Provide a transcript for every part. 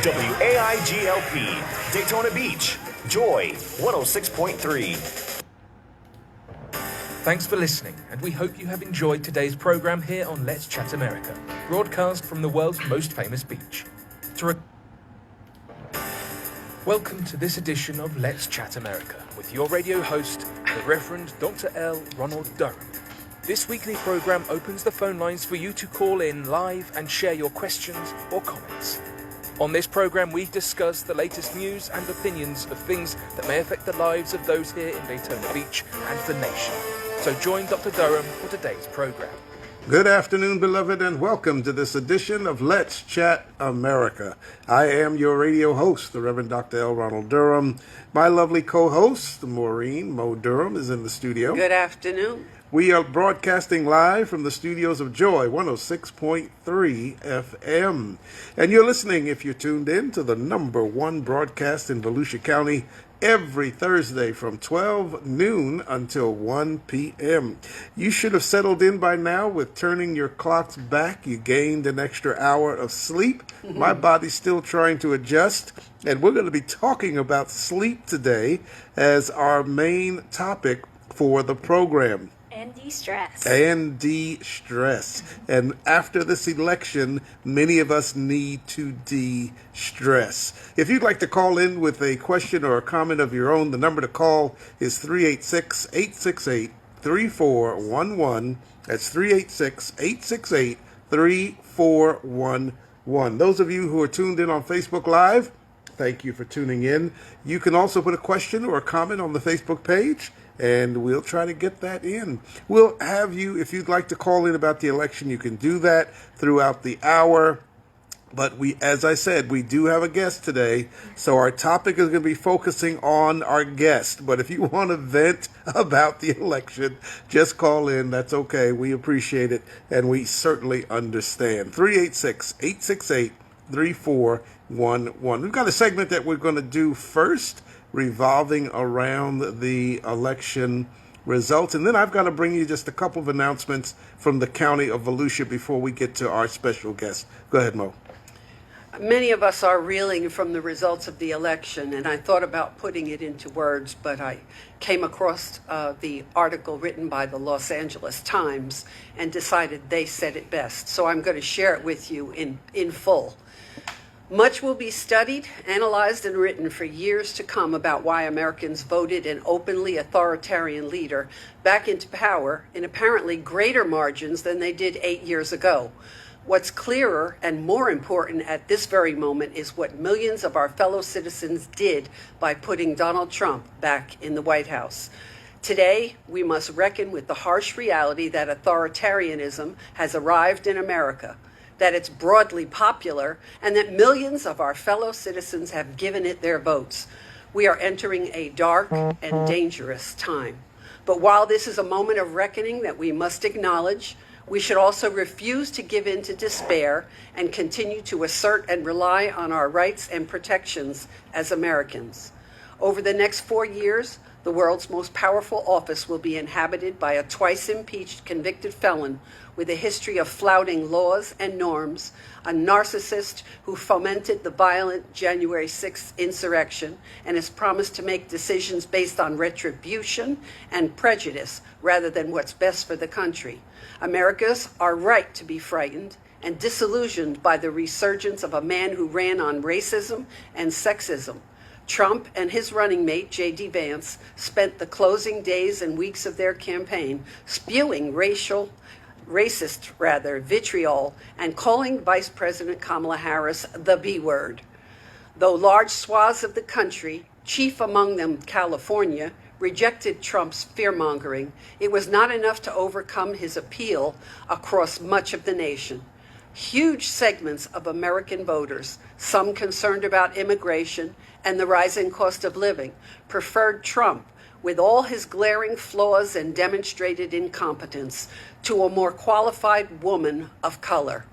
WAIGLP, Daytona Beach, Joy 106.3. Thanks for listening, and we hope you have enjoyed today's program here on Let's Chat America, broadcast from the world's most famous beach. Welcome to this edition of Let's Chat America with your radio host, the Reverend Dr. L. Ronald Durham. This weekly program opens the phone lines for you to call in live and share your questions or comments. On this program, we discuss the latest news and opinions of things that may affect the lives of those here in Daytona Beach and the nation. So join Dr. Durham for today's program. Good afternoon, beloved, and welcome to this edition of Let's Chat America. I am your radio host, the Reverend Dr. L. Ronald Durham. My lovely co-host, Maureen Mo Durham, is in the studio. Good afternoon. We are broadcasting live from the studios of Joy 106.3 FM. And you're listening, if you're tuned in, to the number one broadcast in Volusia County every Thursday from 12 noon until 1 p.m. You should have settled in by now with turning your clocks back. You gained an extra hour of sleep. My body's still trying to adjust. And we're going to be talking about sleep today as our main topic for the program. And de-stress. And after this election, many of us need to de-stress. If you'd like to call in with a question or a comment of your own, the number to call is 386-868-3411. That's 386-868-3411. Those of you who are tuned in on Facebook Live, thank you for tuning in. You can also put a question or a comment on the Facebook page, and we'll try to get that in. We'll have you, if you'd like to call in about the election, you can do that throughout the hour. But as I said, we do have a guest today, so our topic is going to be focusing on our guest. But if you want to vent about the election, just call in. That's okay. We appreciate it, and we certainly understand. 386-868-3411. We've got a segment that we're going to do first, revolving around the election results. And then I've got to bring you just a couple of announcements from the county of Volusia before we get to our special guest. Go ahead, Mo. Many of us are reeling from the results of the election, and I thought about putting it into words, but I came across the article written by the Los Angeles Times and decided they said it best. So I'm going to share it with you in full. Much will be studied, analyzed, and written for years to come about why Americans voted an openly authoritarian leader back into power in apparently greater margins than they did 8 years ago. What's clearer and more important at this very moment is what millions of our fellow citizens did by putting Donald Trump back in the White House. Today, we must reckon with the harsh reality that authoritarianism has arrived in America, that it's broadly popular, and that millions of our fellow citizens have given it their votes. We are entering a dark and dangerous time. But while this is a moment of reckoning that we must acknowledge, we should also refuse to give in to despair and continue to assert and rely on our rights and protections as Americans. Over the next 4 years, the world's most powerful office will be inhabited by a twice-impeached convicted felon with a history of flouting laws and norms, a narcissist who fomented the violent January 6th insurrection and has promised to make decisions based on retribution and prejudice rather than what's best for the country. Americans are right to be frightened and disillusioned by the resurgence of a man who ran on racism and sexism. Trump and his running mate, J.D. Vance, spent the closing days and weeks of their campaign spewing racist vitriol and calling Vice President Kamala Harris the B word. Though large swaths of the country, chief among them California, rejected Trump's fear-mongering, it was not enough to overcome his appeal across much of the nation. Huge segments of American voters, some concerned about immigration and the rising cost of living, preferred Trump, with all his glaring flaws and demonstrated incompetence, to a more qualified woman of color.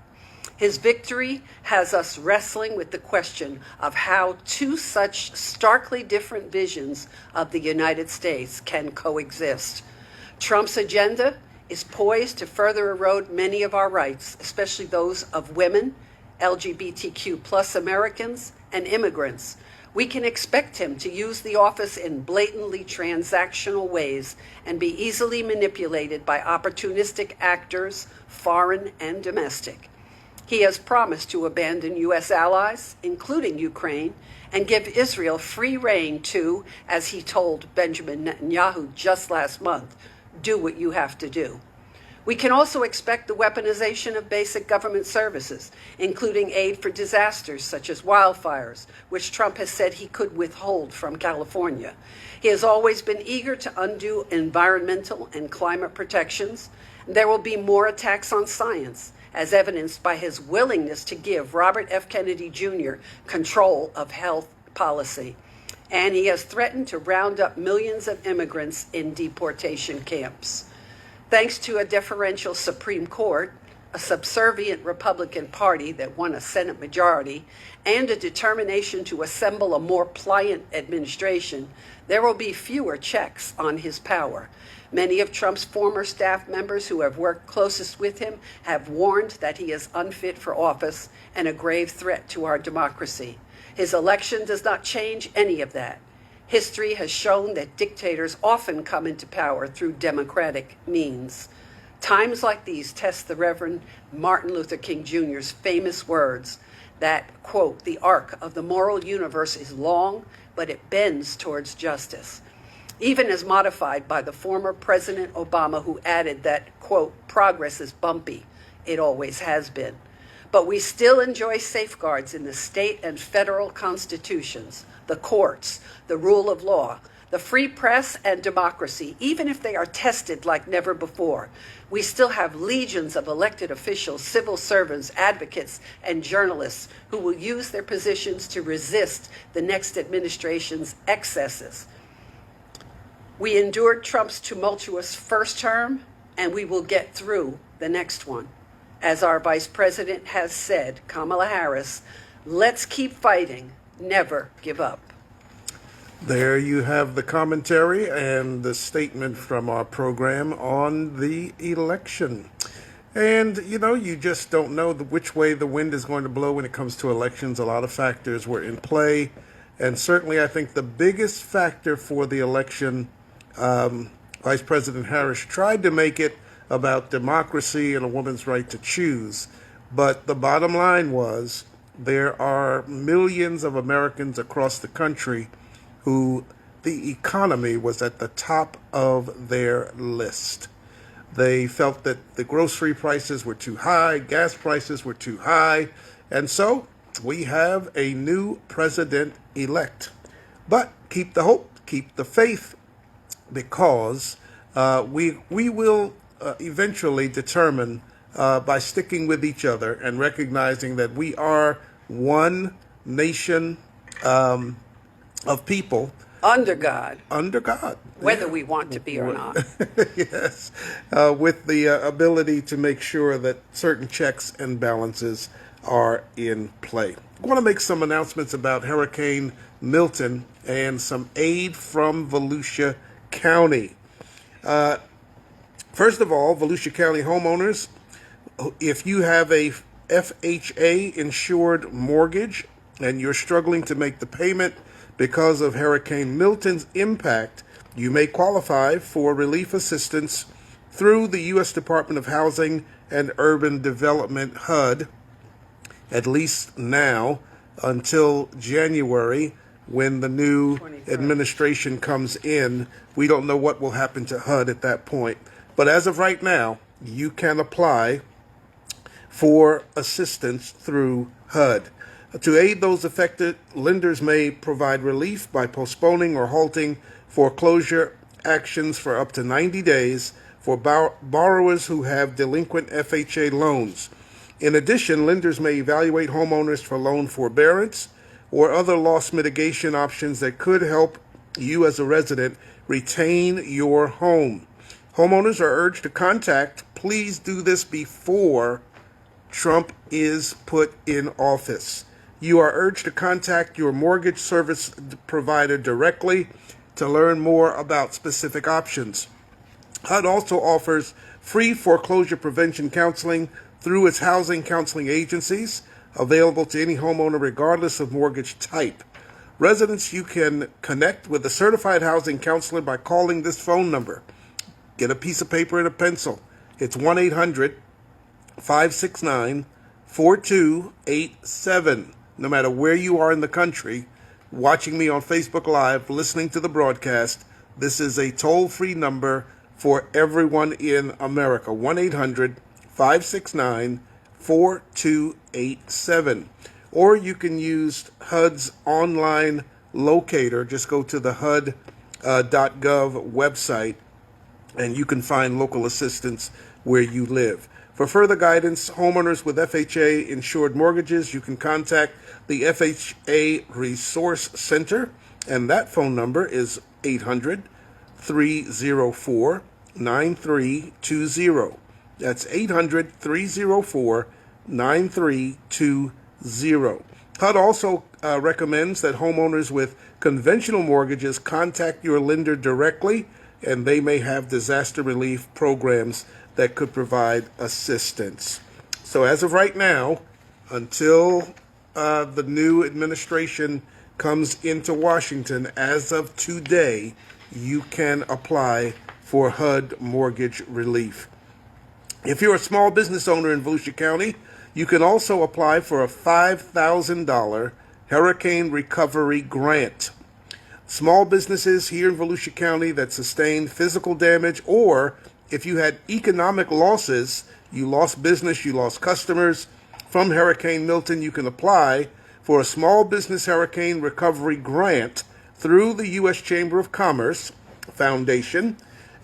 His victory has us wrestling with the question of how two such starkly different visions of the United States can coexist. Trump's agenda is poised to further erode many of our rights, especially those of women, LGBTQ plus Americans, and immigrants, we can expect him to use the office in blatantly transactional ways and be easily manipulated by opportunistic actors, foreign and domestic. He has promised to abandon U.S. allies, including Ukraine, and give Israel free rein to, as he told Benjamin Netanyahu just last month, do what you have to do. We can also expect the weaponization of basic government services, including aid for disasters such as wildfires, which Trump has said he could withhold from California. He has always been eager to undo environmental and climate protections. There will be more attacks on science, as evidenced by his willingness to give Robert F. Kennedy Jr. control of health policy. And he has threatened to round up millions of immigrants in deportation camps. Thanks to a deferential Supreme Court, a subservient Republican Party that won a Senate majority, and a determination to assemble a more pliant administration, there will be fewer checks on his power. Many of Trump's former staff members who have worked closest with him have warned that he is unfit for office and a grave threat to our democracy. His election does not change any of that. History has shown that dictators often come into power through democratic means. Times like these test the Reverend Martin Luther King Jr.'s famous words that, quote, the arc of the moral universe is long, but it bends towards justice. Even as modified by the former President Obama, who added that, quote, progress is bumpy. It always has been. But we still enjoy safeguards in the state and federal constitutions, the courts, the rule of law, the free press and democracy, even if they are tested like never before. We still have legions of elected officials, civil servants, advocates, and journalists who will use their positions to resist the next administration's excesses. We endured Trump's tumultuous first term, and we will get through the next one. As our vice president has said, Kamala Harris, let's keep fighting, never give up. There you have the commentary and the statement from our program on the election. And, you just don't know which way the wind is going to blow when it comes to elections. A lot of factors were in play. And certainly I think the biggest factor for the election, Vice President Harris tried to make it about democracy and a woman's right to choose. But the bottom line was there are millions of Americans across the country who the economy was at the top of their list. They felt that the grocery prices were too high, gas prices were too high, and so we have a new president-elect. But keep the hope, keep the faith, because we will eventually determine by sticking with each other and recognizing that we are one nation of people. Under God. Under God. Whether we want to be or not. Yes. With the ability to make sure that certain checks and balances are in play. I want to make some announcements about Hurricane Milton and some aid from Volusia County. First of all, Volusia County homeowners, if you have a FHA insured mortgage and you're struggling to make the payment because of Hurricane Milton's impact, you may qualify for relief assistance through the U.S. Department of Housing and Urban Development, HUD, at least now until January when the new 23rd administration comes in. We don't know what will happen to HUD at that point. But as of right now, you can apply for assistance through HUD. To aid those affected, lenders may provide relief by postponing or halting foreclosure actions for up to 90 days for borrowers who have delinquent FHA loans. In addition, lenders may evaluate homeowners for loan forbearance or other loss mitigation options that could help you as a resident retain your home. Homeowners are urged to contact, please do this before Trump is put in office. You are urged to contact your mortgage service provider directly to learn more about specific options. HUD also offers free foreclosure prevention counseling through its housing counseling agencies. available to any homeowner regardless of mortgage type. Residents, you can connect with a certified housing counselor by calling this phone number. Get a piece of paper and a pencil. It's 1-800-569-4287. No matter where you are in the country, watching me on Facebook Live, listening to the broadcast, this is a toll-free number for everyone in America. 1-800-569-4287. Or you can use HUD's online locator. Just go to the HUD.gov website, and you can find local assistance where you live. For further guidance, homeowners with FHA insured mortgages, you can contact the FHA Resource Center, and that phone number is 800-304-9320. That's 800-304-9320. HUD also recommends that homeowners with conventional mortgages contact your lender directly, and they may have disaster relief programs that could provide assistance. So as of right now, until the new administration comes into Washington, as of today, you can apply for HUD mortgage relief. If you're a small business owner in Volusia County, you can also apply for a $5,000 hurricane recovery grant. Small businesses here in Volusia County that sustained physical damage, or if you had economic losses, you lost business, you lost customers from Hurricane Milton, you can apply for a small business hurricane recovery grant through the U.S. Chamber of Commerce Foundation,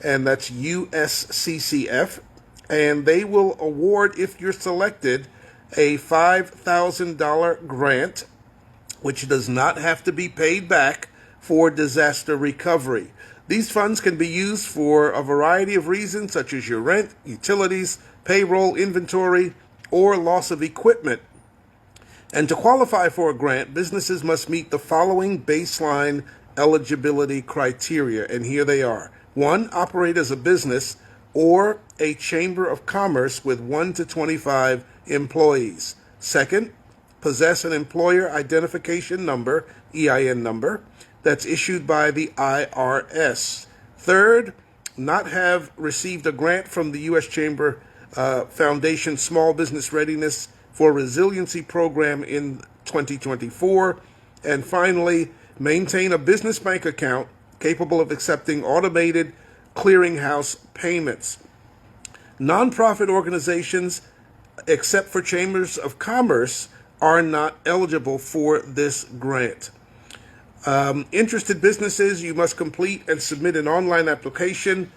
and that's USCCF, and they will award, if you're selected, a $5,000 grant, which does not have to be paid back, for disaster recovery. These funds can be used for a variety of reasons, such as your rent, utilities, payroll, inventory, or loss of equipment. And to qualify for a grant, businesses must meet the following baseline eligibility criteria, and here they are. 1, operate as a business or a chamber of commerce with 1 to 25 employees. 2nd, possess an employer identification number, EIN number, that's issued by the IRS. 3rd, not have received a grant from the U.S. Chamber Foundation Small Business Readiness for Resiliency Program in 2024. And finally, maintain a business bank account capable of accepting automated clearinghouse payments. Nonprofit organizations, except for chambers of commerce, are not eligible for this grant. Interested businesses, you must complete and submit an online application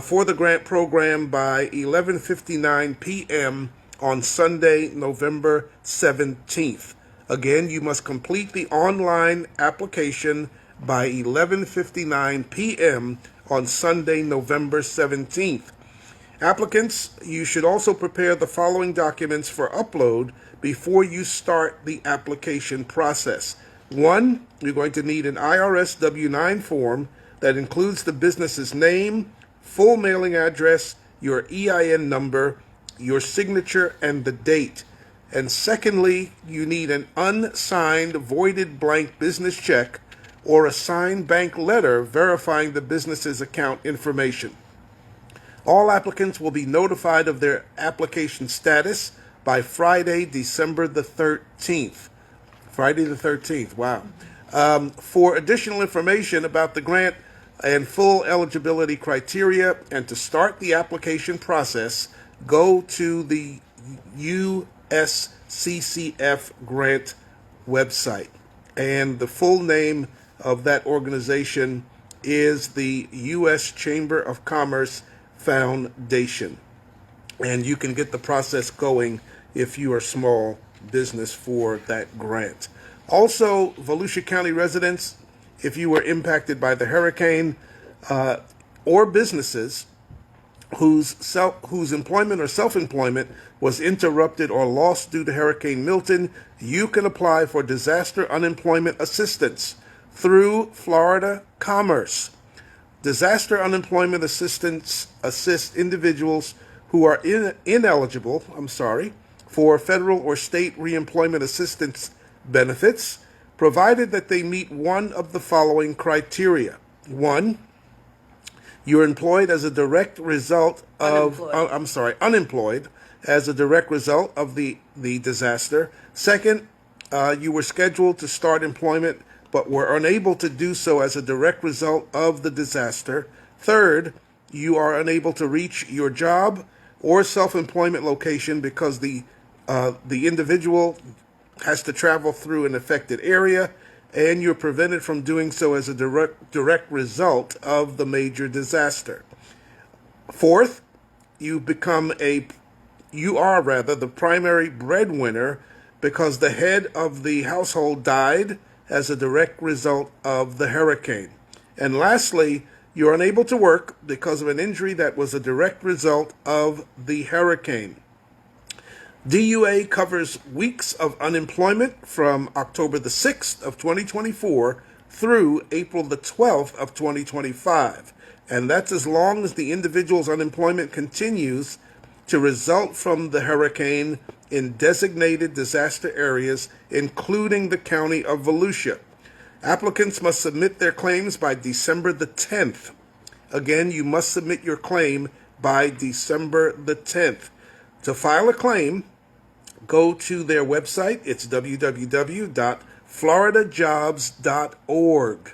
for the grant program by 11:59 p.m. on Sunday, November 17th. Again, you must complete the online application by 11:59 p.m. on Sunday, November 17th. Applicants, you should also prepare the following documents for upload before you start the application process. 1, you're going to need an IRS W-9 form that includes the business's name, full mailing address, your EIN number, your signature, and the date. And secondly, you need an unsigned, voided blank business check or a signed bank letter verifying the business's account information. All applicants will be notified of their application status by Friday, December the 13th. Friday the 13th, wow. For additional information about the grant and full eligibility criteria and to start the application process, go to the USCCF grant website. And the full name of that organization is the U.S. Chamber of Commerce Foundation. And you can get the process going if you are small business for that grant. Also, Volusia County residents, if you were impacted by the hurricane, or businesses whose employment or self-employment was interrupted or lost due to Hurricane Milton, you can apply for disaster unemployment assistance through Florida Commerce. Disaster unemployment assistance assists individuals who are ineligible for federal or state reemployment assistance benefits, provided that they meet one of the following criteria. One, you're employed as a direct result of, unemployed as a direct result of the disaster. Second, you were scheduled to start employment but were unable to do so as a direct result of the disaster. Third, you are unable to reach your job or self-employment location because the individual has to travel through an affected area, and you're prevented from doing so as a direct result of the major disaster. Fourth, you are the primary breadwinner because the head of the household died as a direct result of the hurricane. And lastly, you're unable to work because of an injury that was a direct result of the hurricane. DUA covers weeks of unemployment from October the 6th of 2024 through April the 12th of 2025. And that's as long as the individual's unemployment continues to result from the hurricane in designated disaster areas, including the county of Volusia. Applicants must submit their claims by December the 10th. Again, you must submit your claim by December the 10th. To file a claim, go to their website. It's www.floridajobs.org.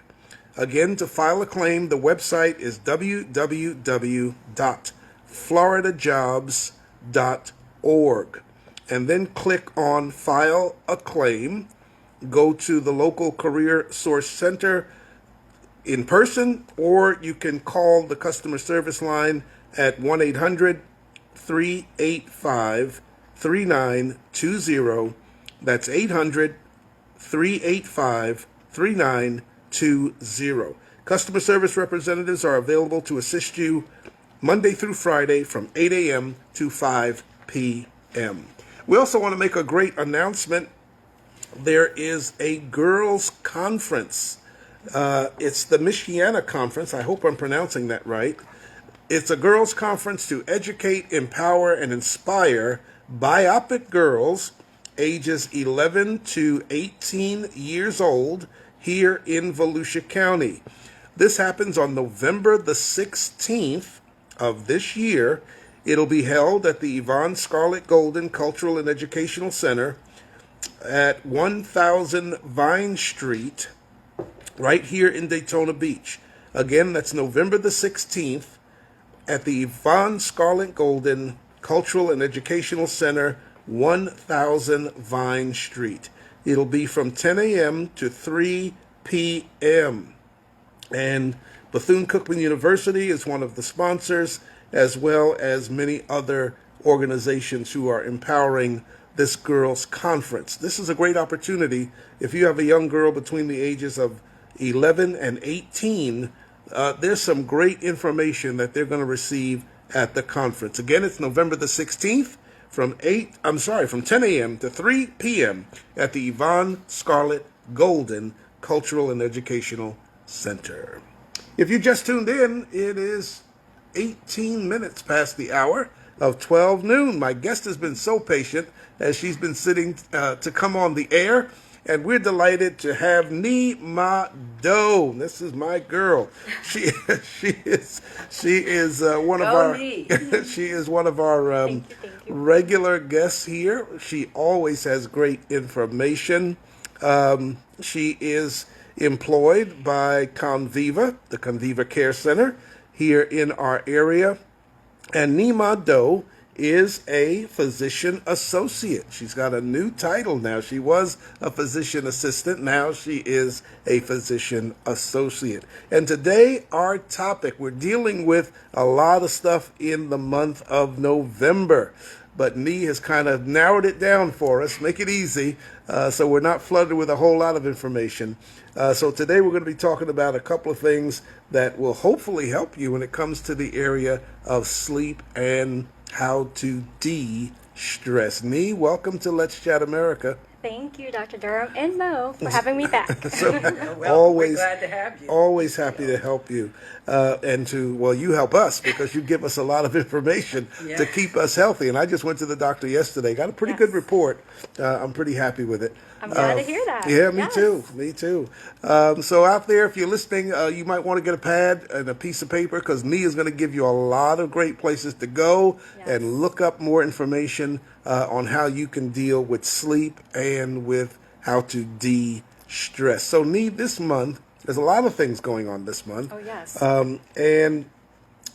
Again, to file a claim, the website is www.floridajobs.org. And then click on File a Claim. Go to the local Career Source Center in person, or you can call the customer service line at 1-800-385-3920. That's 800-385-3920. Customer service representatives are available to assist you Monday through Friday from 8 a.m. to 5 p.m. We also want to make a great announcement. There is a girls' conference. It's the Michiana Conference. I hope I'm pronouncing that right. It's a girls' conference to educate, empower, and inspire biopic girls ages 11 to 18 years old here in Volusia County. This happens on November the 16th of this year. It'll be held at the Yvonne Scarlett Golden Cultural and Educational Center at 1000 Vine Street, right here in Daytona Beach. Again, that's November the 16th at the Yvonne Scarlett Golden Cultural and Educational Center, 1000 Vine Street. It'll be from 10 a.m. to 3 p.m. And Bethune-Cookman University is one of the sponsors, as well as many other organizations who are empowering this girls' conference. This is a great opportunity. If you have a young girl between the ages of 11 and 18, there's some great information that they're going to receive at the conference. Again, it's November the 16th from 10 a.m. to 3 p.m. at the Yvonne Scarlett Golden Cultural and Educational Center. If you just tuned in, it is 18 minutes past the hour of 12 noon. My guest has been so patient as she's been sitting to come on the air, and we're delighted to have Nima Doe. This is my girl. She is one of our she is one of our Thank you. regular guests here. She always has great information. She is employed by Conviva, the Conviva Care Center here in our area. And Nima Doe is a physician associate. She's got a new title now. She was a physician assistant. Now she is a physician associate. And today, our topic, we're dealing with a lot of stuff in the month of November. But Nee has kind of narrowed it down for us, make it easy, so we're not flooded with a whole lot of information. So today we're going to be talking about a couple of things that will hopefully help you when it comes to the area of sleep and how to de-stress. Nee, welcome to Let's Chat America. Thank you, Dr. Durham and Mo, for having me back. Well, we're glad to have you. Always happy to help you, you help us because you give us a lot of information to keep us healthy. And I just went to the doctor yesterday, got a pretty good report. I'm pretty happy with it. I'm glad to hear that. Yeah, me too. Me too. So out there, if you're listening, you might want to get a pad and a piece of paper because Nia is going to give you a lot of great places to go and look up more information on how you can deal with sleep and with how to de-stress. So this month, there's a lot of things going on this month. Oh, yes. And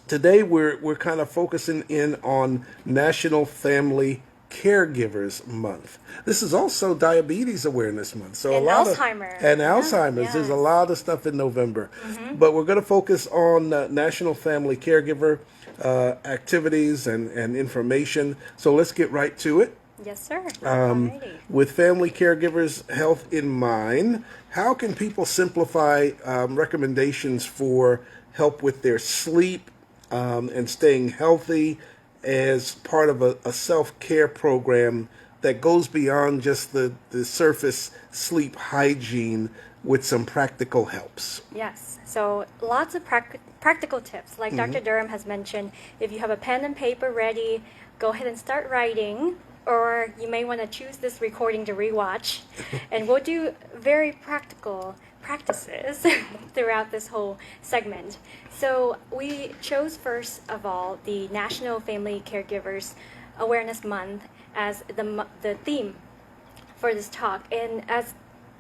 today we're kind of focusing in on National Family Caregivers Month. This is also Diabetes Awareness Month. So and a lot Alzheimer's. and Alzheimer's. Yes. There's a lot of stuff in November. But we're going to focus on National Family Caregiver activities and information. So let's get right to it. Yes, sir. With family caregivers' health in mind, how can people simplify recommendations for help with their sleep and staying healthy as part of a self-care program that goes beyond just the surface sleep hygiene with some practical helps? Yes. So lots of practical tips. Like Dr. Durham has mentioned, if you have a pen and paper ready, go ahead and start writing. Or you may want to choose this recording to rewatch. And we'll do very practical practices throughout this whole segment. So we chose, first of all, the National Family Caregivers Awareness Month as the theme for this talk. And as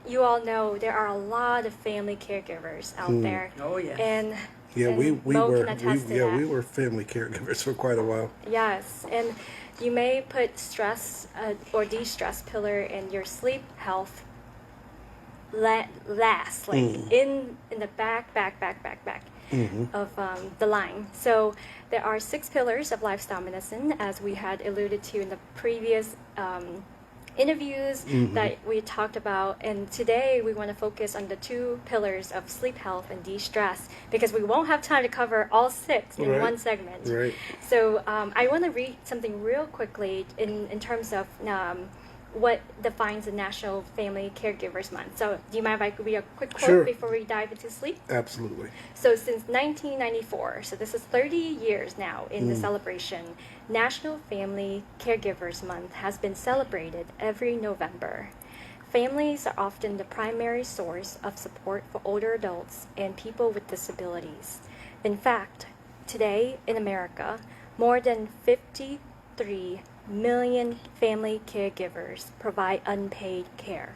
you all know, there are a lot of family caregivers out there. Oh, yes. And we Mo can attest to that. we were family caregivers for quite a while. Yes, and you may put stress or de-stress pillar in your sleep health last, like in the back of the line. So there are 6 pillars of lifestyle medicine, as we had alluded to in the previous interviews that we talked about, and today we want to focus on the 2 pillars of sleep health and de-stress because we won't have time to cover all 6 in one segment. Right. So I want to read something real quickly in terms of what defines the National Family Caregivers Month. So do you mind if I read a quick quote before we dive into sleep? Absolutely. So since 1994, so this is 30 years now in the celebration, National Family Caregivers Month has been celebrated every November. Families are often the primary source of support for older adults and people with disabilities. In fact, today in America, more than 53 million family caregivers provide unpaid care.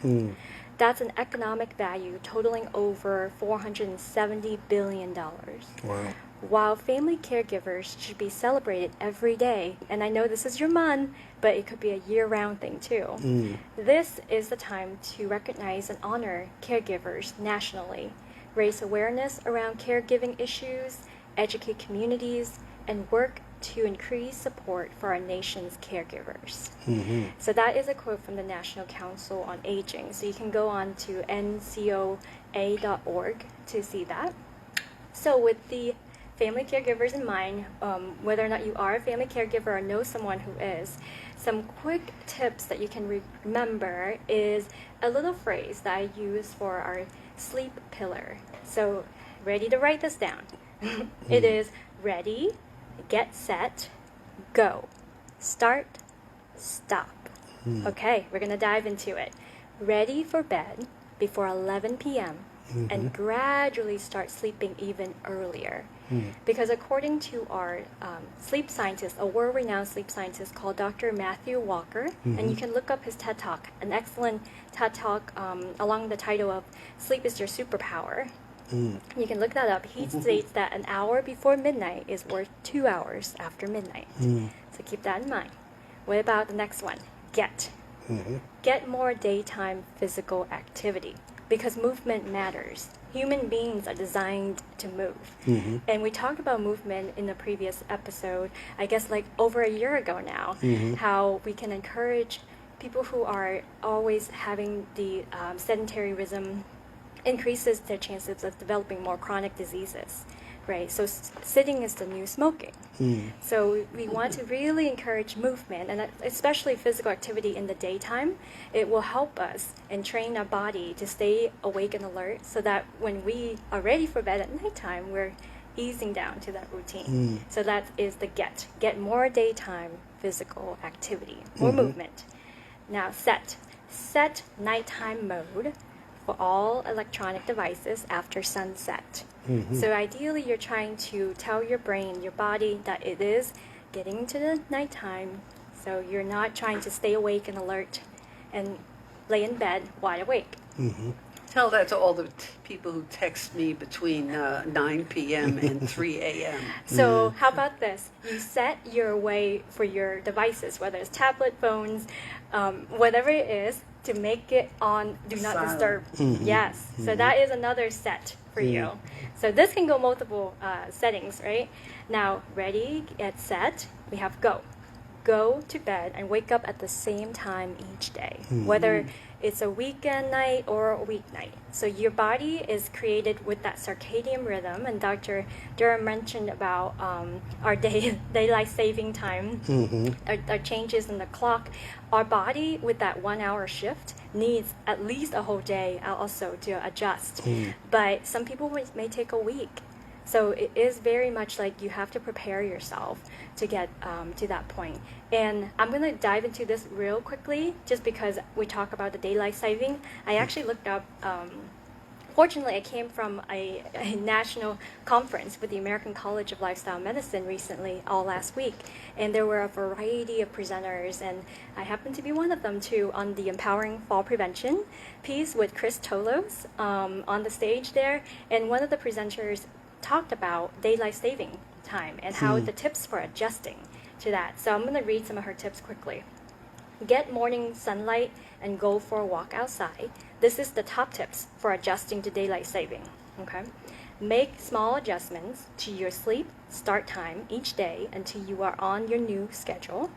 That's an economic value totaling over $470 billion. Wow. While family caregivers should be celebrated every day, and I know this is your month, but it could be a year-round thing too. This is the time to recognize and honor caregivers nationally, raise awareness around caregiving issues, educate communities, and work to increase support for our nation's caregivers. So that is a quote from the National Council on Aging. So you can go on to ncoa.org to see that. So with the family caregivers in mind, whether or not you are a family caregiver or know someone who is, some quick tips that you can remember is a little phrase that I use for our sleep pillar. So ready to write this down. It is ready, get set, go. Start, stop. Okay, we're going to dive into it. Ready for bed before 11 p.m. and gradually start sleeping even earlier. Because according to our sleep scientist, a world-renowned sleep scientist called Dr. Matthew Walker, and you can look up his TED Talk, an excellent TED Talk along the title of Sleep is Your Superpower. You can look that up. He states that an hour before midnight is worth 2 hours after midnight. So keep that in mind. What about the next one? Get. Get more daytime physical activity because movement matters. Human beings are designed to move. And we talked about movement in the previous episode, I guess like over a year ago now, how we can encourage people who are always having the sedentaryism increases their chances of developing more chronic diseases. right? So sitting is the new smoking. So we want to really encourage movement, and especially physical activity in the daytime. It will help us and train our body to stay awake and alert, so that when we are ready for bed at nighttime, we're easing down to that routine. So that is the get more daytime physical activity, more movement. Now set nighttime mode for all electronic devices after sunset. So ideally, you're trying to tell your brain, your body, that it is getting into the nighttime. So you're not trying to stay awake and alert and lay in bed wide awake. Tell that to all the people who text me between 9 p.m. and 3 a.m. So how about this? You set your way for your devices, whether it's tablet, phones, whatever it is, to make it on Do Not Silent. Disturb. Yes. So that is another set for you. So this can go multiple settings, right? Now, ready, get set, we have go. Go to bed and wake up at the same time each day, whether it's a weekend night or a weeknight. So your body is created with that circadian rhythm, and Dr. Durham mentioned about our daylight saving time, our changes in the clock. Our body, with that 1 hour shift, needs at least a whole day also to adjust. But some people may take a week. So it is very much like you have to prepare yourself to get to that point. And I'm going to dive into this real quickly, just because we talk about the daylight saving. I actually looked up, fortunately I came from a national conference with the American College of Lifestyle Medicine recently, all last week. And there were a variety of presenters, and I happened to be one of them too, on the Empowering Fall Prevention piece with Chris Tolos on the stage there. And one of the presenters talked about daylight saving time and how the tips for adjusting to that. So I'm going to read some of her tips quickly. Get morning sunlight and go for a walk outside. This is the top tips for adjusting to daylight saving. Okay. Make small adjustments to your sleep start time each day until you are on your new schedule.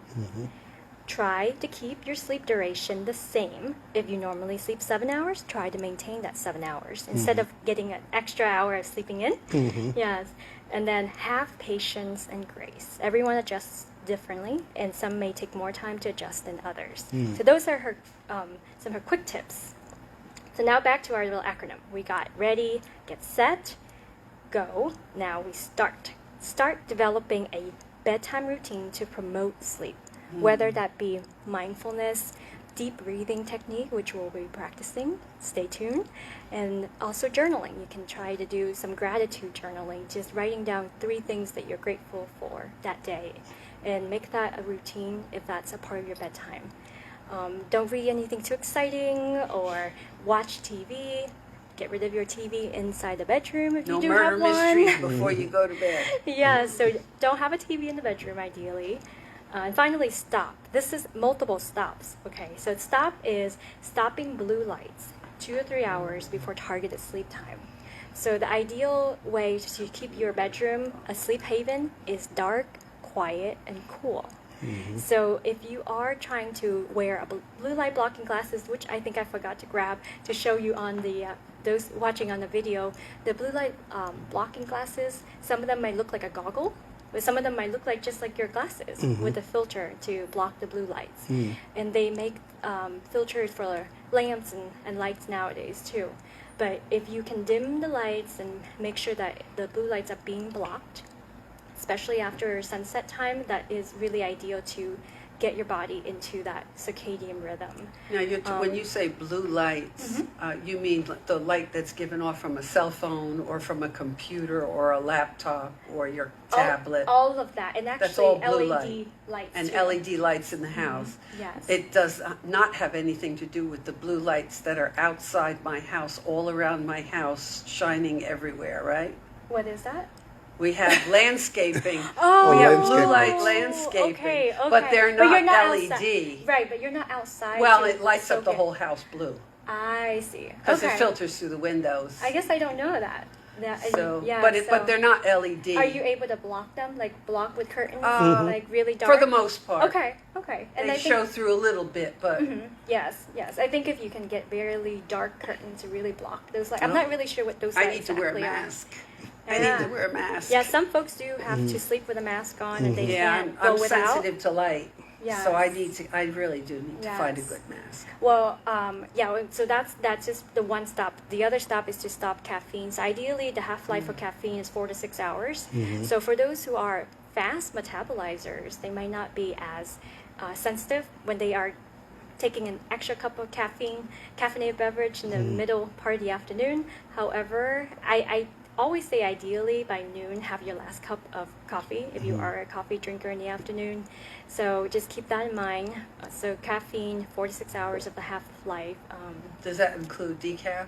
Try to keep your sleep duration the same. If you normally sleep 7 hours, try to maintain that 7 hours instead of getting an extra hour of sleeping in. Yes. And then have patience and grace. Everyone adjusts differently, and some may take more time to adjust than others. So those are her some of her quick tips. So now back to our little acronym. We got ready, get set, go. Now we start. Start developing a bedtime routine to promote sleep. Whether that be mindfulness, deep breathing technique, which we'll be practicing, stay tuned, and also journaling. You can try to do some gratitude journaling, just writing down 3 things that you're grateful for that day, and make that a routine if that's a part of your bedtime. Don't read anything too exciting or watch TV. Get rid of your TV inside the bedroom if you do have one. No murder mysteries before you go to bed. Yeah, so don't have a TV in the bedroom ideally. And finally, stop. This is multiple stops. Okay, so stop is stopping blue lights 2 or 3 hours before targeted sleep time. So the ideal way to keep your bedroom a sleep haven is dark, quiet, and cool. So if you are trying to wear a blue light blocking glasses, which I think I forgot to grab to show you on the those watching on the video, the blue light blocking glasses, some of them might look like a goggle. But some of them might look like just like your glasses with a filter to block the blue lights. And they make filters for lamps and lights nowadays too. But if you can dim the lights and make sure that the blue lights are being blocked, especially after sunset time, that is really ideal to get your body into that circadian rhythm. Now, when you say blue lights, you mean the light that's given off from a cell phone or from a computer or a laptop or your tablet? All of that, and actually that's all blue LED lights. And too. LED lights in the house. Yes. It does not have anything to do with the blue lights that are outside my house, all around my house, shining everywhere, right? What is that? We have landscaping. Oh, we have landscaping. blue light landscaping. Okay. But they're not, you're LED. Outside. Right, but you're not outside. Well, to it lights up soak the it. whole house blue I see. because Okay. it filters through the windows. I guess I don't know that. So, yeah, but they're not LED. Are you able to block them, like block with curtains, like really dark? For the most part. Okay. And They I show think, through a little bit, but yes. I think if you can get really dark curtains to really block those, like I'm not really sure what those. I lights need to wear a exactly are. mask. I need to wear a mask. Yeah, some folks do have to sleep with a mask on, and they Yeah, can't I'm go without. sensitive to light. Yes. So I really do need to find a Yes. good mask. Well, so that's just the one stop. The other stop is to stop caffeine. So ideally, the half-life for caffeine is 4 to 6 hours. So for those who are fast metabolizers, they might not be as sensitive when they are taking an extra cup of caffeinated beverage in the middle part of the afternoon. However, I always say ideally by noon have your last cup of coffee if you are a coffee drinker in the afternoon. So just keep that in mind. So caffeine, 4 to 6 hours of the half-life. Does that include decaf?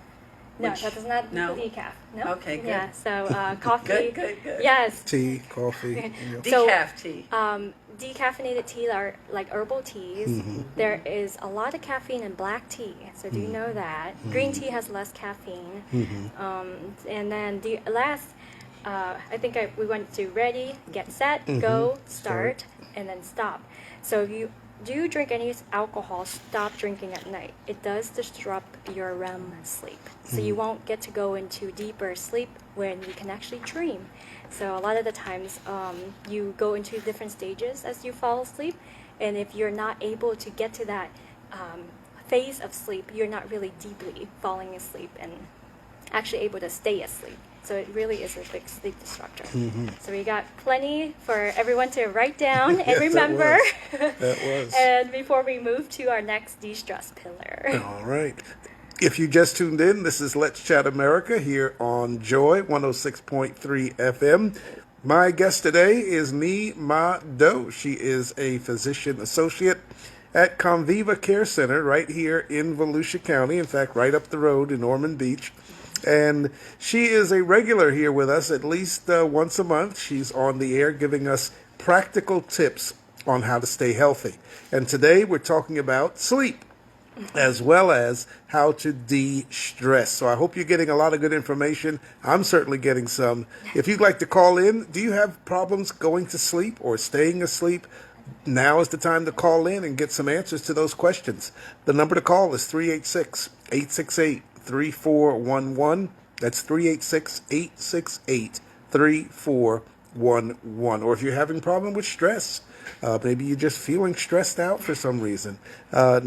No, Which- that does not no? include decaf. No. Okay, good. Yeah. So coffee. Good. Yes. Tea, coffee. Yeah. So, Decaf tea. Decaffeinated tea are like herbal teas. There is a lot of caffeine in black tea, so do you know that? Green tea has less caffeine. And then the last, I think we went to ready, get set, go, start, and then stop. So if you do drink any alcohol, stop drinking at night. It does disrupt your REM sleep. So you won't get to go into deeper sleep when you can actually dream. So a lot of the times you go into different stages as you fall asleep. And if you're not able to get to that phase of sleep, you're not really deeply falling asleep and actually able to stay asleep. So it really is a big sleep disruptor. So we got plenty for everyone to write down and Yes, remember. That was. And before we move to our next de-stress pillar. All right. If you just tuned in, this is Let's Chat America here on Joy 106.3 FM. My guest today is Nee Ma Do. She is a physician associate at Conviva Care Center right here in Volusia County. In fact, right up the road in Ormond Beach. And she is a regular here with us at least once a month. She's on the air giving us practical tips on how to stay healthy. And today we're talking about sleep as well as how to de-stress. So I hope you're getting a lot of good information. I'm certainly getting some. If you'd like to call in, do you have problems going to sleep or staying asleep? Now is the time to call in and get some answers to those questions. The number to call is 386-868-3411. That's 386-868-3411. Or if you're having a problem with stress, maybe you're just feeling stressed out for some reason.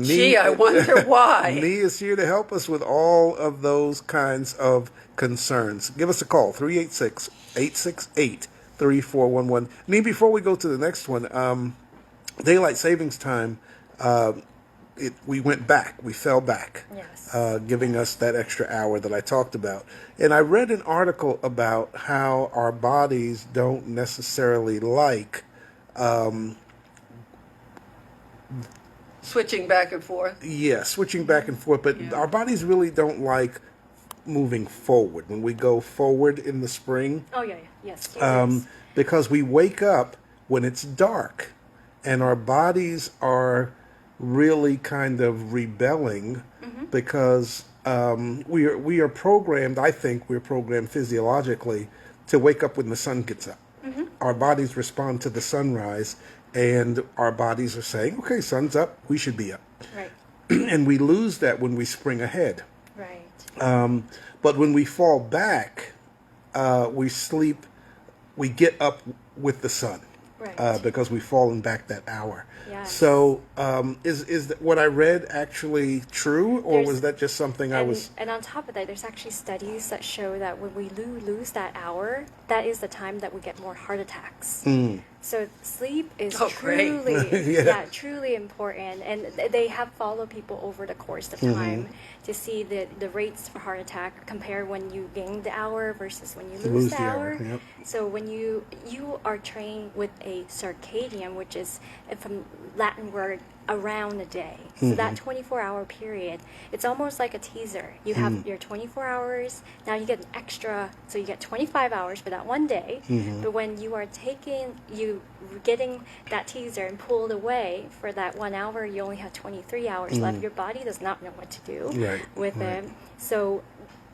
Gee, I wonder why. Nee is here to help us with all of those kinds of concerns. Give us a call, 386-868-3411. Nee, before we go to the next one, daylight savings time, we went back. We fell back, Yes. giving us that extra hour that I talked about. And I read an article about how our bodies don't necessarily like Switching back and forth. switching back and forth, but our bodies really don't like moving forward. When we go forward in the spring, Oh, yeah. Yes. Yes. because we wake up when it's dark, and our bodies are really kind of rebelling because we are programmed. I think we're programmed physiologically to wake up when the sun gets up. Our bodies respond to the sunrise, and our bodies are saying, "Okay, sun's up. We should be up." Right. And we lose that when we spring ahead. Right. But when we fall back, we sleep. We get up with the sun. Right. Because we've fallen back that hour. Yes. So is what I read actually true, or There's- was that just something I was... And on top of that, there's actually studies that show that when we lose that hour, that is the time that we get more heart attacks. So sleep is truly, Yeah. truly important. And they have followed people over the course of time to see the rates for heart attack compare when you gain the hour versus when you lose the hour. Yep. So when you are trained with a circadian, which is from Latin word around a day. So that 24-hour period, it's almost like a teaser. You have your 24 hours, now you get an extra, so you get 25 hours for that one day. But when you are getting that teaser and pulled away for that 1 hour, you only have 23 hours left. Your body does not know what to do with it. So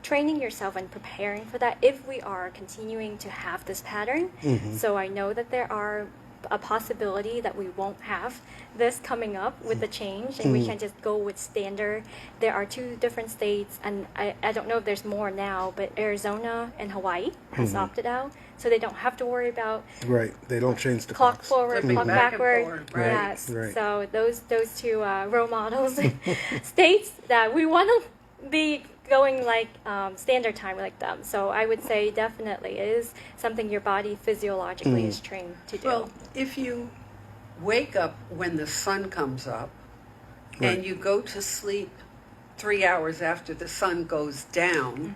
training yourself and preparing for that if we are continuing to have this pattern. So I know that there are a possibility that we won't have this coming up with the change, and we can just go with standard. There are 2 different states, and I don't know if there's more now, but Arizona and Hawaii has opted out, so they don't have to worry about Right. They don't change the clock clocks. forward, Flipping clock back and backward. forward, right. Yes. Right. So those 2 role models, states that we want to be going like standard time like them. So I would say definitely it is something your body physiologically is trained to do. Well, if you wake up when the sun comes up Right. and you go to sleep 3 hours after the sun goes down,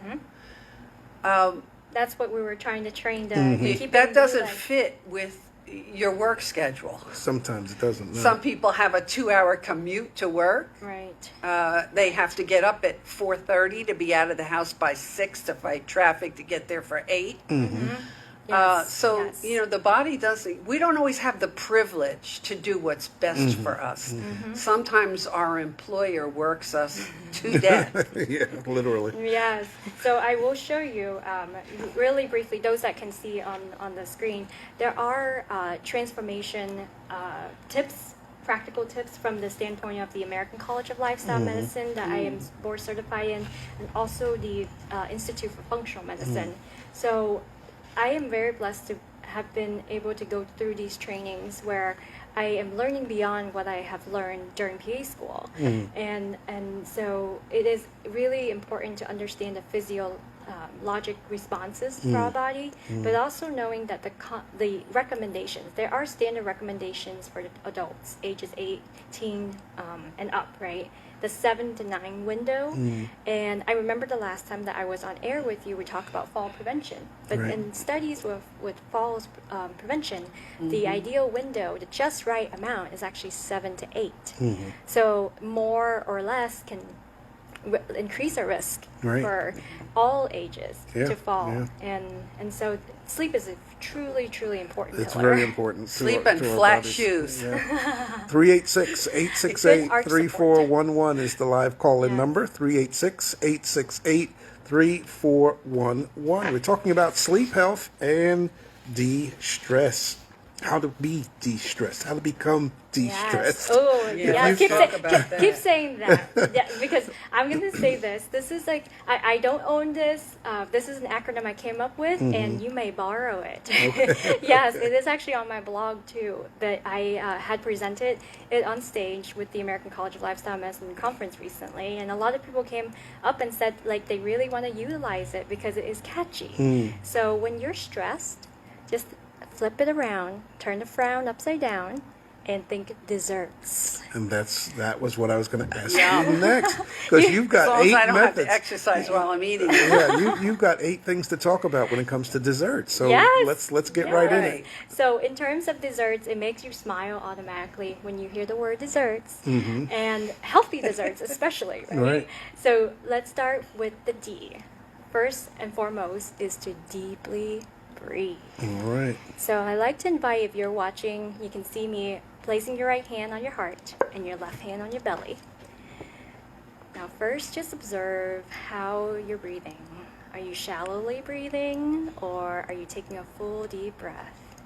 That's what we were trying to train to keep that in doesn't like- fit with your work schedule. Sometimes it doesn't. No. Some people have a 2-hour commute to work. Right. They have to get up at 4:30 to be out of the house by 6 to fight traffic to get there for 8. Yes, So, yes. the body doesn't, we don't always have the privilege to do what's best for us. Sometimes our employer works us to death. Yeah, literally. Yes. So I will show you really briefly, those that can see on the screen, there are transformation tips, practical tips from the standpoint of the American College of Lifestyle Medicine that I am board certified in, and also the Institute for Functional Medicine. So I am very blessed to have been able to go through these trainings where I am learning beyond what I have learned during PA school. And so it is really important to understand the physiologic responses for our body, but also knowing that the recommendations, there are standard recommendations for the adults, ages 18 and up, right? The 7 to 9 window. And I remember the last time that I was on air with you, we talked about fall prevention. But Right. in studies with fall prevention, the ideal window, the just right amount, is actually 7 to 8. So more or less can increase our risk Right. for all ages Yeah, to fall. yeah. And so sleep is a truly, truly important It's pillar. very important. to Sleep our- and to our flat bodies. shoes. Yeah. 386-868-3411 is the live call-in Yeah. number. 386-868-3411. We're talking about sleep health and de-stress. How to be de-stressed. How to become de-stressed. Yes. Oh, Yeah, yeah. let's Keep, talk about that. keep saying that. Yeah, because I'm going to say this. This is like, I don't own this. This is an acronym I came up with, and you may borrow it. Yes, it is actually on my blog too. But I had presented it on stage with the American College of Lifestyle Medicine conference recently, and a lot of people came up and said like they really want to utilize it because it is catchy. So when you're stressed, just flip it around, turn the frown upside down, and think desserts. And that was what I was going to ask Yeah. you next. Because you've As got long as 8 I don't have methods. to exercise while I'm eating. Yeah, you've got 8 things to talk about when it comes to desserts. So Yes. let's get right in it. Right. So in terms of desserts, it makes you smile automatically when you hear the word desserts, and healthy desserts especially, right? Right. So let's start with the D. First and foremost is to deeply breathe. All right. So I like to invite, if you're watching, you can see me placing your right hand on your heart and your left hand on your belly. Now first, just observe how you're breathing. Are you shallowly breathing, or are you taking a full deep breath?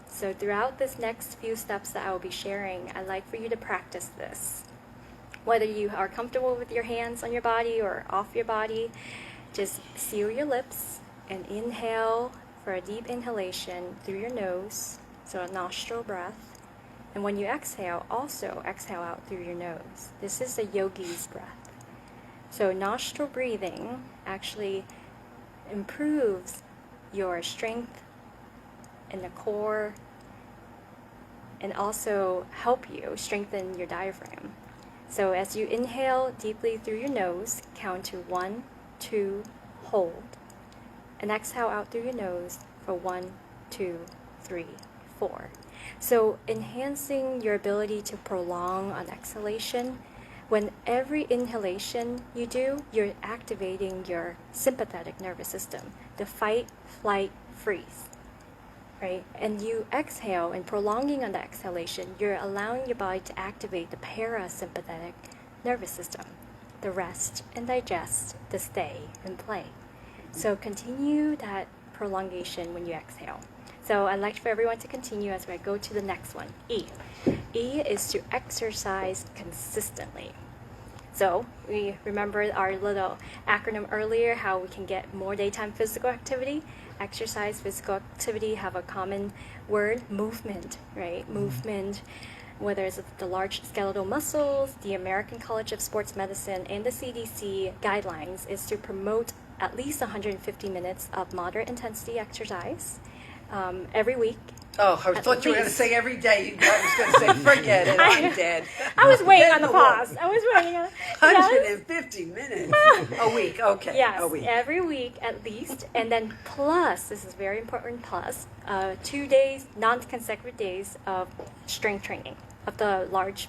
So throughout this next few steps that I will be sharing, I'd like for you to practice this. Whether you are comfortable with your hands on your body or off your body, just seal your lips and inhale for a deep inhalation through your nose, so a nostril breath. And when you exhale, also exhale out through your nose. This is a yogi's breath. So nostril breathing actually improves your strength in the core and also help you strengthen your diaphragm. So as you inhale deeply through your nose, count to 1, 2, hold. And exhale out through your nose for 1, 2, 3, 4. So enhancing your ability to prolong an exhalation. When every inhalation you do, you're activating your sympathetic nervous system, the fight, flight, freeze, right? And you exhale, and prolonging on the exhalation, you're allowing your body to activate the parasympathetic nervous system, the rest and digest, the stay and play. So continue that prolongation when you exhale. So I'd like for everyone to continue as we go to the next one. E. E is to exercise consistently. So we remember our little acronym earlier, how we can get more daytime physical activity. Exercise, physical activity have a common word, movement, right? Movement, whether it's the large skeletal muscles, the American College of Sports Medicine, and the CDC guidelines is to promote at least 150 minutes of moderate intensity exercise every week. Oh, I thought you were going to say every day. I was going to say, forget it, I'm dead. I was waiting on the pause. I was waiting on 150 minutes a week, okay. Yes, a week. every week at least. And then plus, this is very important, plus 2 days, non-consecutive days of strength training of the large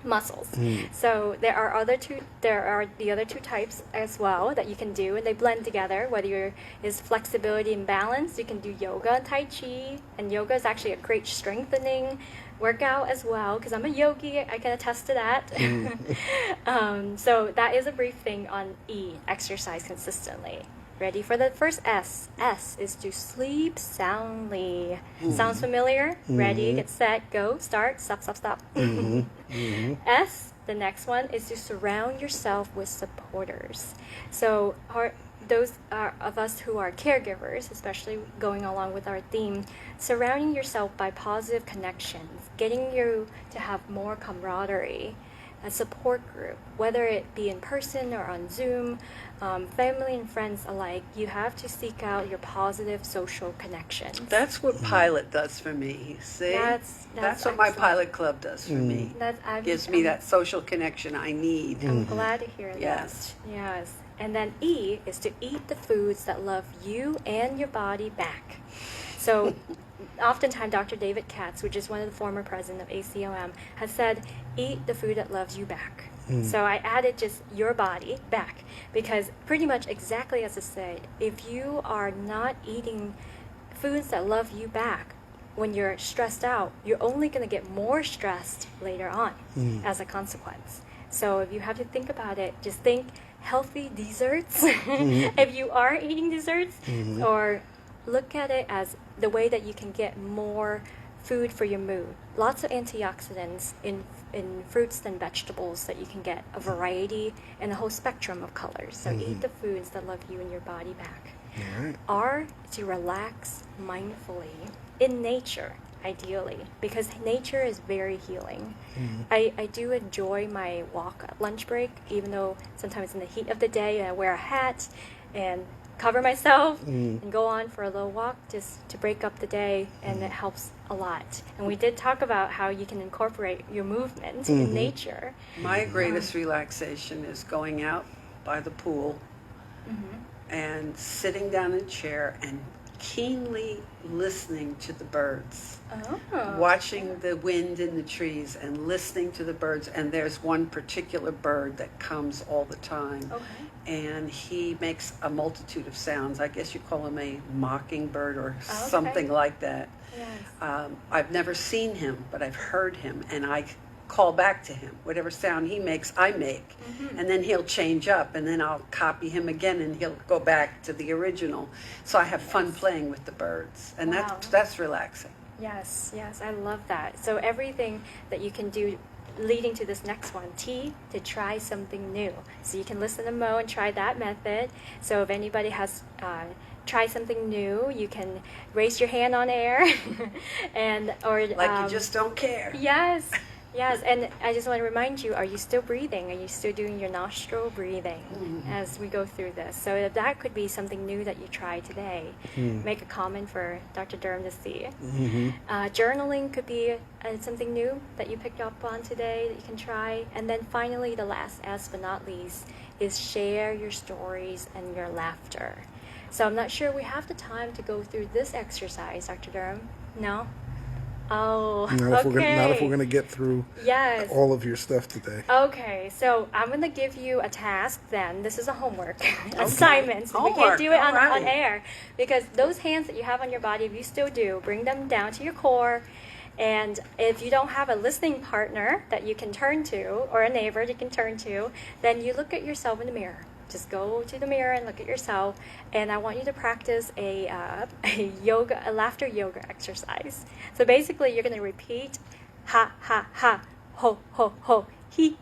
muscles. So there are the other two types as well that you can do, and they blend together. Whether is flexibility and balance, you can do yoga and tai chi, and yoga is actually a great strengthening workout as well, because I'm a yogi, I can attest to that. So that is a brief thing on E, exercise consistently. Ready for the first S. S is to sleep soundly. Sounds familiar? Ready, get set, go, start, stop. S, the next one, is to surround yourself with supporters. So those of us who are caregivers, especially going along with our theme, surrounding yourself by positive connections, getting you to have more camaraderie, a support group, whether it be in person or on Zoom, family and friends alike. You have to seek out your positive social connections. That's what Pilot does for me. See, That's what my excellent. Pilot Club does for me. Gives me that social connection I need. I'm glad to hear Yes. that. Yes. And then E is to eat the foods that love you and your body back. So oftentimes Dr. David Katz, which is one of the former president of ACOM, has said, eat the food that loves you back. So I added just your body back, because pretty much exactly as I said, if you are not eating foods that love you back, when you're stressed out, you're only going to get more stressed later on as a consequence. So if you have to think about it, just think healthy desserts if you are eating desserts, or look at it as the way that you can get more food for your mood. Lots of antioxidants in fruits and vegetables that you can get a variety and a whole spectrum of colors. So eat the foods that love you and your body back. Right. R, to relax mindfully in nature, ideally, because nature is very healing. I do enjoy my walk at lunch break, even though sometimes in the heat of the day I wear a hat and cover myself and go on for a little walk just to break up the day, and it helps a lot. And we did talk about how you can incorporate your movement in nature. My greatest relaxation is going out by the pool and sitting down in a chair and keenly listening to the birds. Watching the wind in the trees and listening to the birds. And there's one particular bird that comes all the time. And he makes a multitude of sounds. I guess you call him a mockingbird or something like that. Yes. I've never seen him, but I've heard him, and I call back to him. Whatever sound he makes, I make. And then he'll change up, and then I'll copy him again, and he'll go back to the original. So I have fun playing with the birds, and Wow. that's relaxing. Yes, I love that. So everything that you can do leading to this next one, T, to try something new. So you can listen to Mo and try that method. So if anybody has tried something new, you can raise your hand on air, or You just don't care. Yes, and I just want to remind you, are you still breathing? Are you still doing your nostril breathing as we go through this? So if that could be something new that you try today, make a comment for Dr. Durham to see. Journaling could be something new that you picked up on today that you can try. And then finally, the last S but not least is share your stories and your laughter. So I'm not sure we have the time to go through this exercise, Dr. Durham. No? Oh, Not okay. if we're gonna get through Yes. all of your stuff today. Okay, so I'm going to give you a task then. This is a homework assignment. So we Homework, can't do it on alright. air, because those hands that you have on your body, if you still do, bring them down to your core. And if you don't have a listening partner that you can turn to, or a neighbor that you can turn to, then you look at yourself in the mirror. Just go to the mirror and look at yourself, and I want you to practice a laughter yoga exercise. So basically, you're going to repeat ha ha ha, ho ho ho, he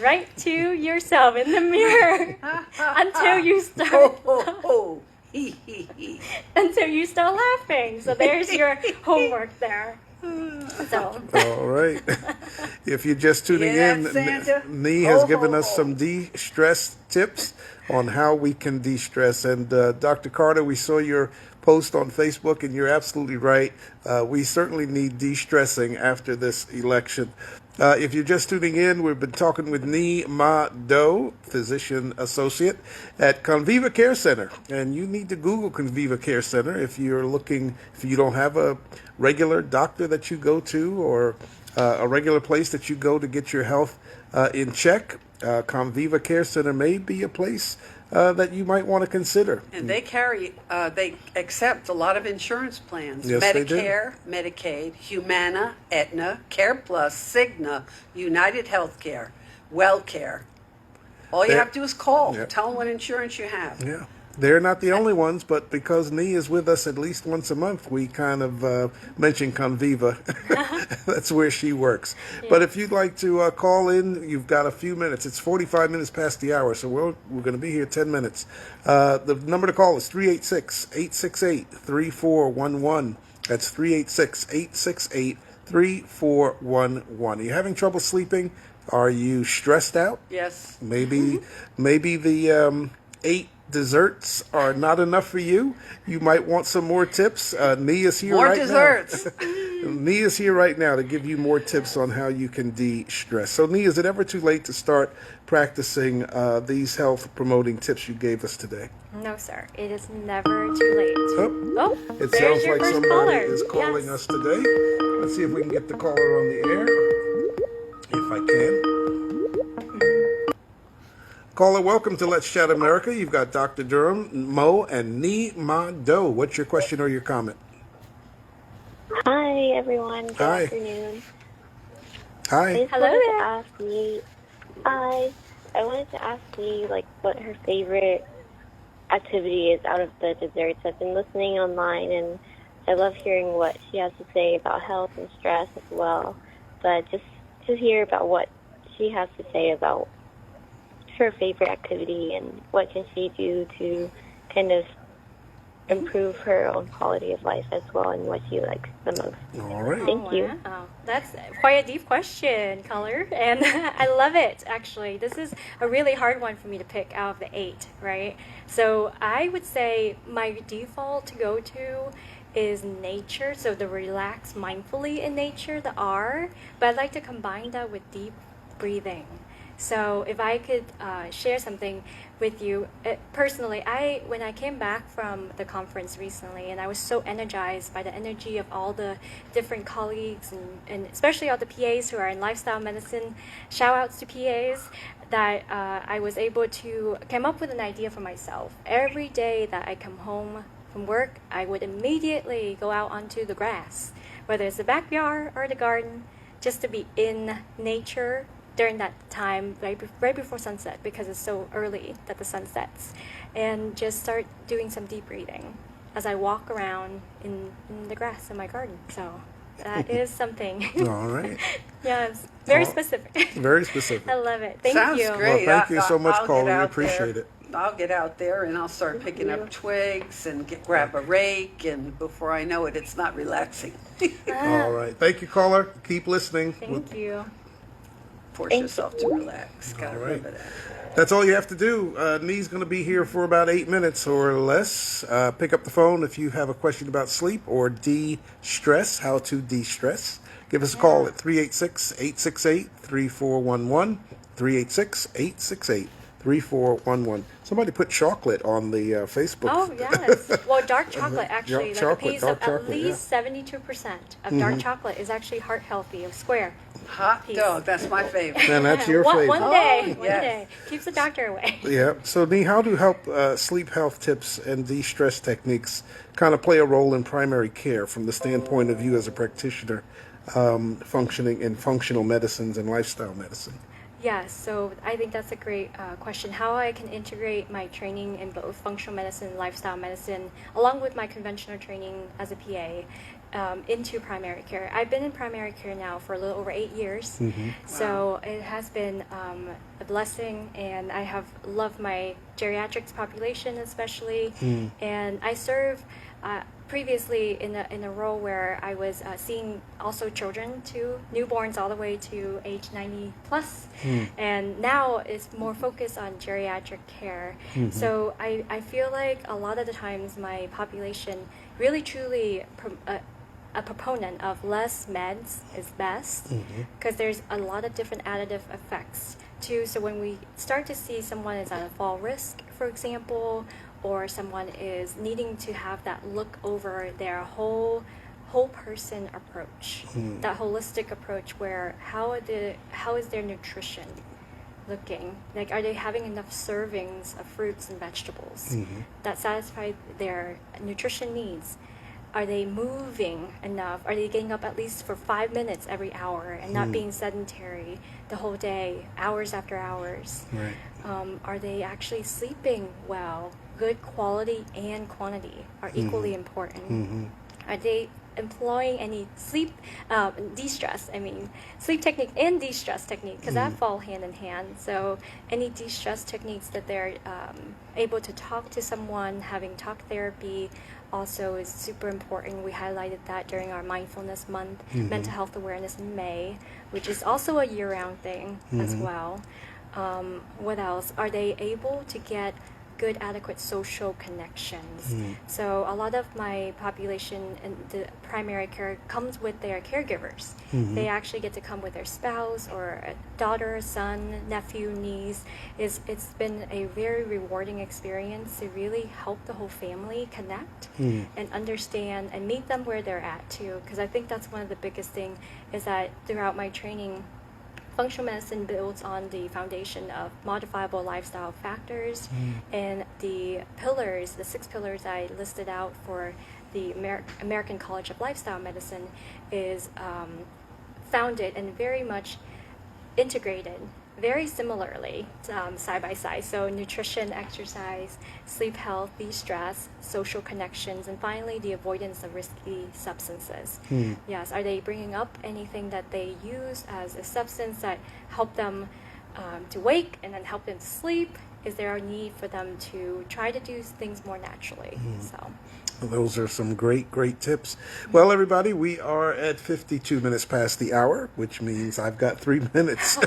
right to yourself in the mirror until you start Ho, ho, ho. He. until you start laughing. So there's your homework there. So All right. If you're just tuning Hear in, that, Santa? Nee has Ho, given ho, us ho. some de-stress tips on how we can de-stress. And Dr. Carter, we saw your post on Facebook, and you're absolutely right. We certainly need de-stressing after this election. If you're just tuning in, we've been talking with Nee Ma Do, physician associate at Conviva Care Center. And you need to Google Conviva Care Center if you don't have a regular doctor that you go to, or a regular place that you go to get your health in check. Conviva Care Center may be a place that you might want to consider. And they accept a lot of insurance plans. Yes, they do. Medicare, Medicaid, Humana, Aetna, Care Plus, Cigna, United Healthcare, WellCare. All you They're- have to do is call. Yeah. Tell them what insurance you have. Yeah. They're not the only ones, but because Nee is with us at least once a month, we kind of mention Conviva. That's where she works. But if you'd like to call in, you've got a few minutes. It's 45 minutes past the hour, so we're going to be here 10 minutes. The number to call is 386-868-3411. That's 386-868-3411. Are you having trouble sleeping? Are you stressed out? Yes. Maybe the 8 desserts are not enough for you. You might want some more tips. Nee is here More right desserts. now. Nee is here right now to give you more tips on how you can de-stress. So, Nee, is it ever too late to start practicing these health-promoting tips you gave us today? no, sir, it is never too late. Oh, it there's sounds your like first somebody caller. is calling Yes. us today. Let's see if we can get the caller on the air. If I can. Caller, welcome to Let's Chat America. You've got Dr. Durham, Mo, and Nee Ma Do. What's your question or your comment? Hi, everyone. Good Hi. afternoon. Hi. I just Hello wanted there. to ask me. Hi. I wanted to ask me what her favorite activity is out of the desserts. I've been listening online, and I love hearing what she has to say about health and stress as well. But just to hear about what she has to say about her favorite activity and what can she do to kind of improve her own quality of life as well, and what she likes the most. All right. Thank you. Wow. That's quite a deep question, Color, and I love it, actually. This is a really hard one for me to pick out of the 8, right? So I would say my default to go to is nature, so the relax mindfully in nature, the R, but I'd like to combine that with deep breathing. So if I could share something with you, personally, when I came back from the conference recently, and I was so energized by the energy of all the different colleagues, and especially all the PAs who are in lifestyle medicine, shout outs to PAs, that I was able to come up with an idea for myself. Every day that I come home from work, I would immediately go out onto the grass, whether it's the backyard or the garden, just to be in nature during that time, right before sunset, because it's so early that the sun sets, and just start doing some deep breathing as I walk around in the grass in my garden. So that is something. All right. Yes, very Oh, specific. Very specific. I love it. Thank Sounds you. great. Well, thank you so much, I'll caller. get We out appreciate there. it. I'll get out there and I'll start picking up twigs and grab a rake, and before I know it, it's not relaxing. All right. Thank you, caller. Keep listening. Thank you. Force Thank yourself to relax. Gotta All right. remember that. That's all you have to do. Nee's going to be here for about 8 minutes or less. Pick up the phone if you have a question about sleep or de-stress, how to de-stress. Give us a call at 386-868-3411, 386-868-3411. Somebody put chocolate on the Facebook. Oh, yes. Well, dark chocolate, actually, Yeah, like a piece dark of at chocolate, least 72% of dark chocolate is actually heart healthy, a square. Hot Piece. dog, that's my favorite. And that's your one, favorite. One day, Oh, one yes. day. Keeps the doctor away. Yeah. So, Nee, how do sleep health tips and de-stress techniques kind of play a role in primary care from the standpoint of you as a practitioner functioning in functional medicines and lifestyle medicine? Yes, so I think that's a great question. How I can integrate my training in both functional medicine and lifestyle medicine, along with my conventional training as a PA, into primary care. I've been in primary care now for a little over 8 years, so it has been a blessing, and I have loved my geriatrics population especially, and I serve previously in a role where I was seeing also children to newborns all the way to age 90 plus, and now it's more focused on geriatric care. So I feel like a lot of the times my population really truly a proponent of less meds is best, because there's a lot of different additive effects too. So when we start to see someone is at a fall risk, for example, or someone is needing to have that look over their whole person approach, that holistic approach, where how is their nutrition looking? Like, are they having enough servings of fruits and vegetables that satisfy their nutrition needs? Are they moving enough? Are they getting up at least for 5 minutes every hour and not being sedentary the whole day, hours after hours? Right. Are they actually sleeping well? Good quality and quantity are equally important. Are they employing any sleep de-stress? I mean, sleep technique and de-stress technique, because that fall hand in hand. So any de-stress techniques that they're able to talk to someone, having talk therapy, also is super important. We highlighted that during our mindfulness month, mental health awareness in May, which is also a year-round thing as well. What else? Are they able to get good, adequate social connections? So a lot of my population in the primary care comes with their caregivers. They actually get to come with their spouse or a daughter, son, nephew, niece. It's been a very rewarding experience to really help the whole family connect and understand and meet them where they're at too. Because I think that's one of the biggest thing is that throughout my training, functional medicine builds on the foundation of modifiable lifestyle factors, and the pillars, the 6 pillars I listed out for the American College of Lifestyle Medicine, is founded and very much integrated very similarly, side by side. So nutrition, exercise, sleep health, de-stress, social connections, and finally the avoidance of risky substances. Yes, are they bringing up anything that they use as a substance that help them to wake and then help them to sleep? Is there a need for them to try to do things more naturally? So. Those are some great tips. Well, everybody, we are at 52 minutes past the hour, which means I've got 3 minutes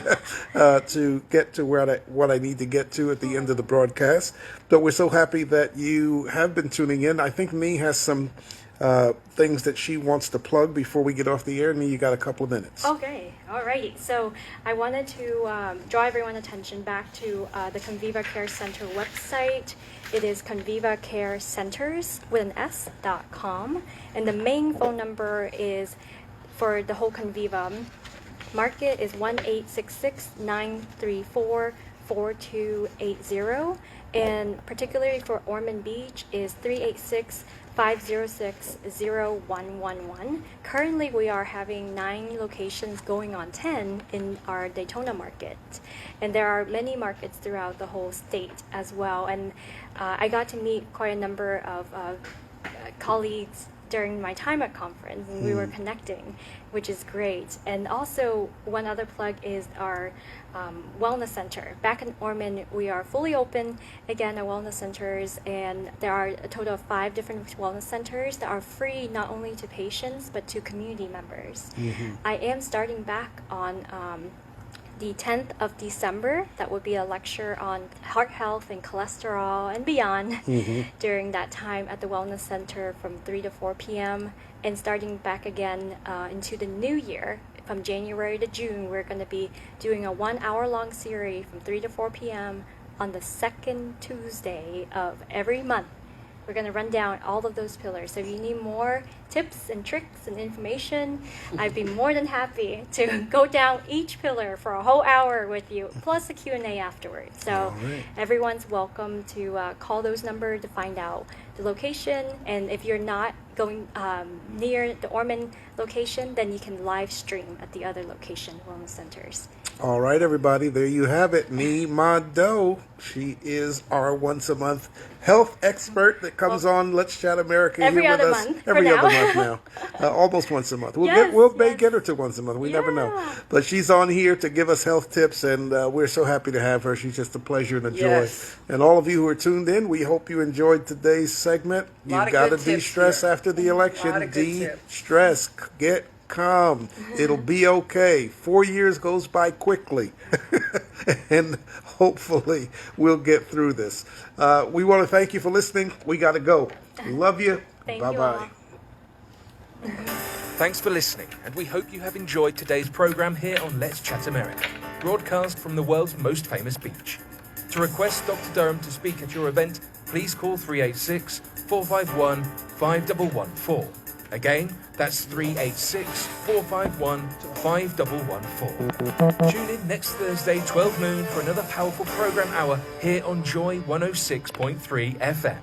to get to what I need to get to at the end of the broadcast. But we're so happy that you have been tuning in. I think Mee has some things that she wants to plug before we get off the air. Mee, you got a couple of minutes. Okay, alrighty. So I wanted to draw everyone's attention back to the Conviva Care Center website. It is Conviva Care Centers with an S.com, and the main phone number is for the whole Conviva market is 1-866-934-4280, and particularly for Ormond Beach is 386-506-0111. Currently, we are having 9 locations going on 10 in our Daytona market. And there are many markets throughout the whole state as well. And I got to meet quite a number of colleagues during my time at conference, and we were connecting, which is great. And also, one other plug is our wellness center. Back in Ormond, we are fully open again at wellness centers, and there are a total of 5 different wellness centers that are free not only to patients but to community members. I am starting back on the 10th of December. That would be a lecture on heart health and cholesterol and beyond during that time at the Wellness Center from 3 to 4 p.m. And starting back again into the new year, from January to June, we're going to be doing a 1-hour-long series from 3 to 4 p.m. on the second Tuesday of every month. We're going to run down all of those pillars. So if you need more tips and tricks and information, I'd be more than happy to go down each pillar for a whole hour with you, plus a Q&A afterwards. So everyone's welcome to call those numbers to find out the location. And if you're not going near the Ormond location, then you can live stream at the other location wellness centers. All right, everybody, there you have it. Nee Mado. She is our once a month health expert that comes on Let's Chat America every here with other us month every for other now. month now. Almost once a month. We'll Yes, may yes. get her to once a month. We never know. Yeah. But she's on here to give us health tips, and we're so happy to have her. She's just a pleasure and a Yes. joy. And all of you who are tuned in, we hope you enjoyed today's segment. Lot You've of got to good tips de-stress here. after the election. Lot of good tips. De-stress. Get calm. It'll be okay. 4 years goes by quickly. And hopefully we'll get through this. We want to thank you for listening. We got to go. Love you. Thank you Bye-bye. all. Thanks for listening, and we hope you have enjoyed today's program here on Let's Chat America, broadcast from the world's most famous beach. To request Dr. Durham to speak at your event, please call 386-451-5114. Again, that's 386-451-5114. Tune in next Thursday, 12 noon, for another powerful program hour here on Joy 106.3 FM.